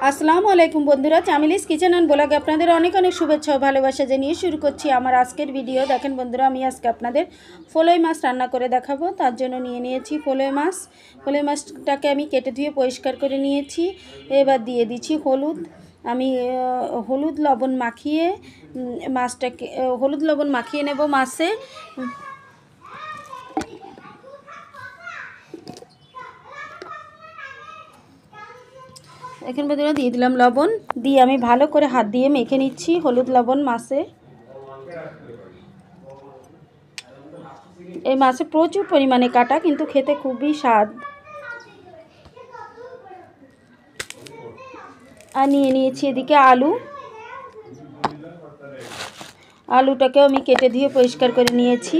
আসসালামু আলাইকুম বন্ধুরা, চামিলিস কিচেন অ্যান্ড ব্লগে আপনাদের অনেক অনেক শুভেচ্ছা ও ভালোবাসা জানিয়ে শুরু করছি আমার আজকের ভিডিও। দেখেন বন্ধুরা, আমি আজকে আপনাদের ফলই মাছ রান্না করে দেখাবো। তার জন্য নিয়ে নিয়েছি ফলই মাছ। ফলই মাছটাকে আমি কেটে ধুয়ে পরিষ্কার করে নিয়েছি। এবার দিয়ে দিচ্ছি হলুদ। আমি হলুদ লবণ মাখিয়ে মাছটাকে হলুদ লবণ মাখিয়ে নেব মাছে। এখন বন্ধুরা দিয়ে দিলাম লবণ, দিয়ে আমি ভালো করে হাত দিয়ে মেখে নিচ্ছি হলুদ লবণ মাছে। এই মাছে প্রচুর পরিমাণে কাটা, কিন্তু খেতে খুবই স্বাদ। আর নিয়ে নিয়েছি এদিকে আলুটাকেও আমি কেটে দিয়ে পরিষ্কার করে নিয়েছি।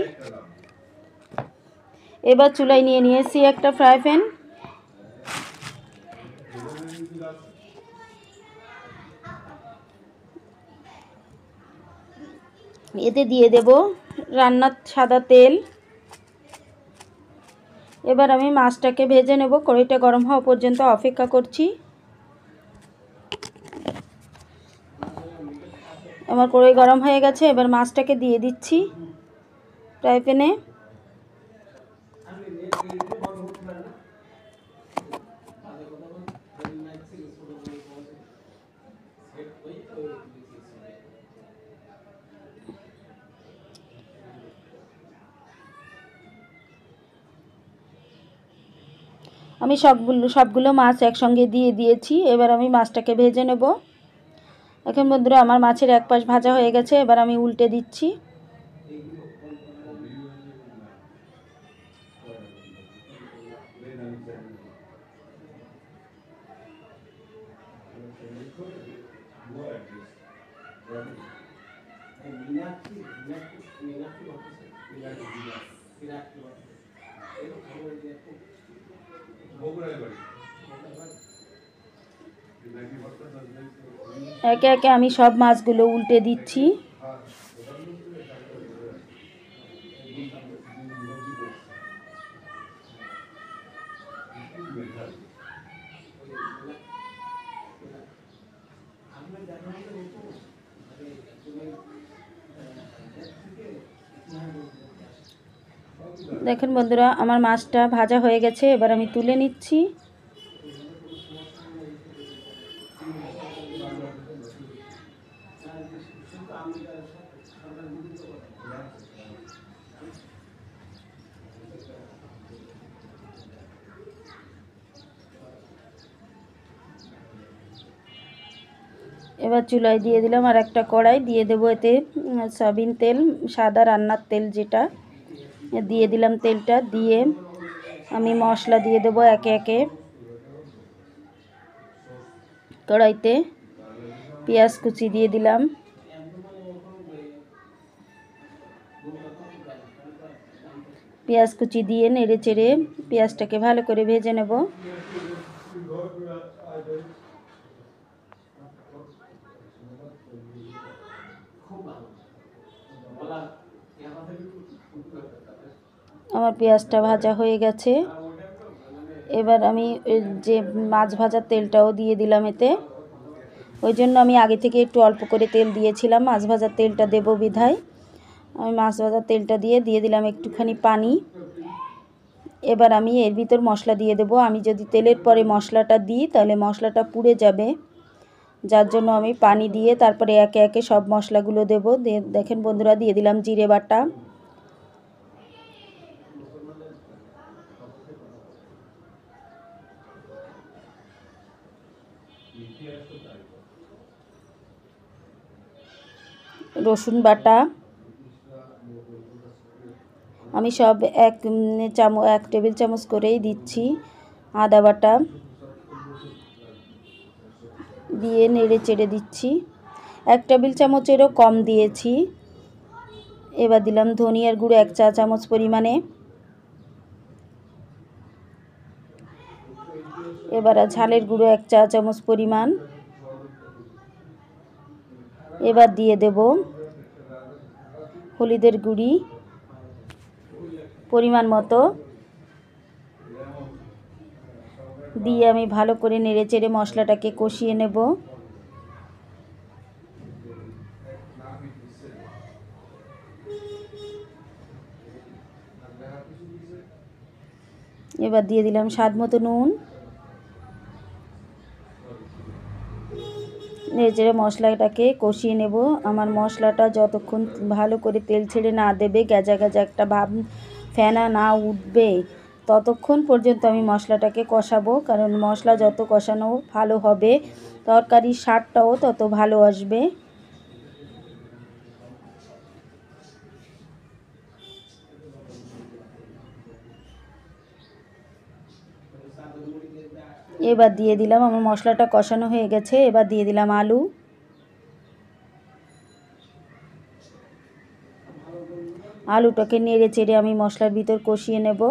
এবার চুলায় নিয়ে নিয়েছি একটা ফ্রাই প্যান। এতে দিয়ে দেব রান্নার সাদা তেল। এবার আমি মাছটাকে ভেজে নেব। কড়াইটা গরম হওয়া পর্যন্ত অপেক্ষা করছি। আমার কড়াই গরম হয়ে গেছে, এবার মাছটাকে দিয়ে দিচ্ছি ফ্রাই প্যানে। আমি সবগুলো মাছ একসঙ্গে দিয়ে দিয়েছি। এবার আমি মাছটাকে ভেজে নেব। এখন বন্ধুরা, আমার মাছের এক পাশ ভাজা হয়ে গেছে, এবার আমি উল্টে দিচ্ছি। একে একে আমি সব মাছগুলো উল্টে দিচ্ছি। দেখেন বন্ধুরা, আমার মাছটা ভাজা হয়ে গেছে, এবার আমি তুলে নিচ্ছি। এবার চুলায় দিয়ে দিলাম আর একটা কড়াই, দিয়ে দেবো এতে সয়াবিন তেল, সাদা রান্নার তেল যেটা, দিয়ে দিলাম তেলটা। দিয়ে আমি মশলা দিয়ে দেবো একে একে। কড়াইতে পেঁয়াজ কুচি দিয়ে দিলাম। পেঁয়াজ কুচি দিয়ে নেড়ে চেড়ে পেঁয়াজটাকে ভালো করে ভেজে নেব। আমার পেঁয়াজটা ভাজা হয়ে গেছে। এবার আমি যে মাছ ভাজার তেলটাও দিয়ে দিলাম এতে। ওই জন্য আমি আগে থেকে একটু অল্প করে তেল দিয়েছিলাম, মাছ ভাজার তেলটা দেবো বিধায়। আমি মাছ ভাজার তেলটা দিয়ে দিলাম একটুখানি পানি। এবার আমি এর ভিতর মশলা দিয়ে দেবো। আমি যদি তেলের পরে মশলাটা দিই তাহলে মশলাটা পুড়ে যাবে, যার জন্য আমি পানি দিয়ে তারপরে একে একে সব মশলাগুলো দেবো। দেখেন বন্ধুরা, দিয়ে দিলাম জিরে বাটা, রসুন বাটা, আমি সব এক টেবিল চামচ করেই দিচ্ছি। আদা বাটা দিয়ে নেড়ে চেড়ে দিচ্ছি, 1 টেবিল চামচেরও কম দিয়েছি। এবার দিলাম ধনিয়ার গুঁড়ো 1 চা চামচ পরিমাণে। এবার ঝালের গুঁড়ো 1 চা চামচ পরিমাণ। এবার দিয়ে দেব হলুদের গুঁড়ি পরিমাণ মতো। দিয়ে আমি ভালো করে নেড়েচেড়ে মশলাটাকে কষিয়ে নেব। এবার দিয়ে দিলাম স্বাদ মতো নুন। নেড়েচেড়ে মশলাটাকে কষিয়ে নেব। আমার মশলাটা যতক্ষণ ভালো করে তেল ছেড়ে না দেবে, গেজা গেজা একটা ভাব ফেনা না উঠবে, ততক্ষণ পর্যন্ত আমি মশলাটাকে কষাবো। কারণ মশলা যত কষানো ভালো হবে, তরকারির স্বাদটাও তত ভালো আসবে। এবার দিয়ে দিলাম, আমার মশলাটা কষানো হয়ে গেছে। এবার দিয়ে দিলাম আলু। আলুটাকে নেড়ে চেড়ে আমি মশলার ভিতর কষিয়ে নেব।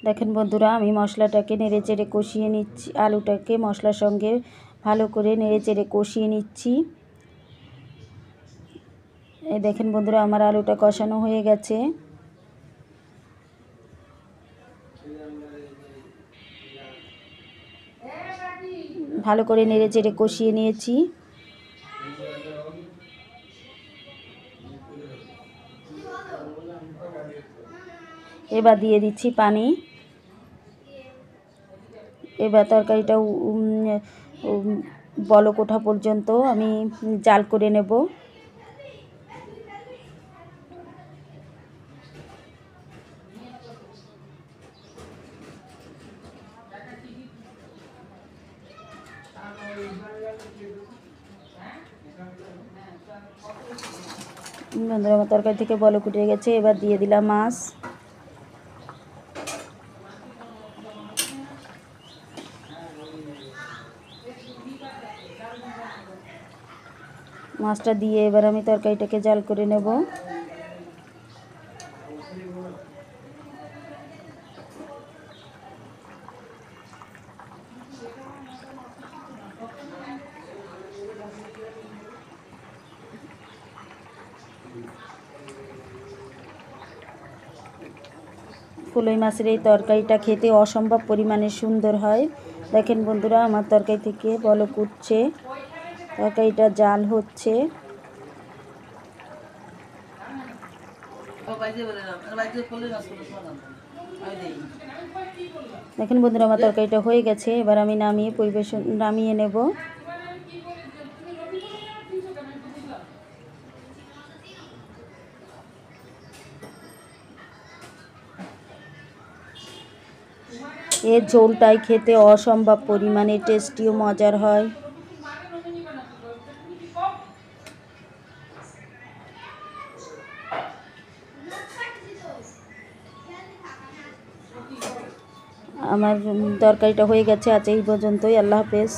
দেখেন বন্ধুরা, আমি মশলাটাকে নেড়ে চেড়ে কষিয়ে নিচ্ছি। আলুটাকে মশলার সঙ্গে ভালো করে নেড়ে চেড়ে কষিয়ে নিচ্ছি। এই দেখেন বন্ধুরা, আমার আলুটা কষানো হয়ে গেছে। ভালো করে নেড়ে চেড়ে কষিয়ে নিয়েছি। এবার দিয়ে দিচ্ছি পানি। এবার তরকারিটা বলক ওঠা পর্যন্ত আমি জাল করে নেব। বন্ধুরা, আমার তরকারি থেকে বলক উঠে গেছে। এবার দিয়ে দিলাম মাছ। মাছটা দিয়ে এবার আমি তরকারিটাকে জাল করে নেব। কলই মাছের এই তরকারিটা খেতে অসম্ভব পরিমাণে সুন্দর হয়। দেখেন বন্ধুরা, আমার তরকারি থেকে বলক উঠছে, তরকারিটা জাল হচ্ছে। দেখেন বন্ধুরা, আমার তরকারিটা হয়ে গেছে। এবার আমি নামিয়ে নেব। এর ঝোলটাই খেতে অসম্ভব পরিমাণে টেস্টি ও মজার হয়। আমার তরকারিটা হয়ে গেছে। আজ এই পর্যন্তই। আল্লাহ হাফেজ।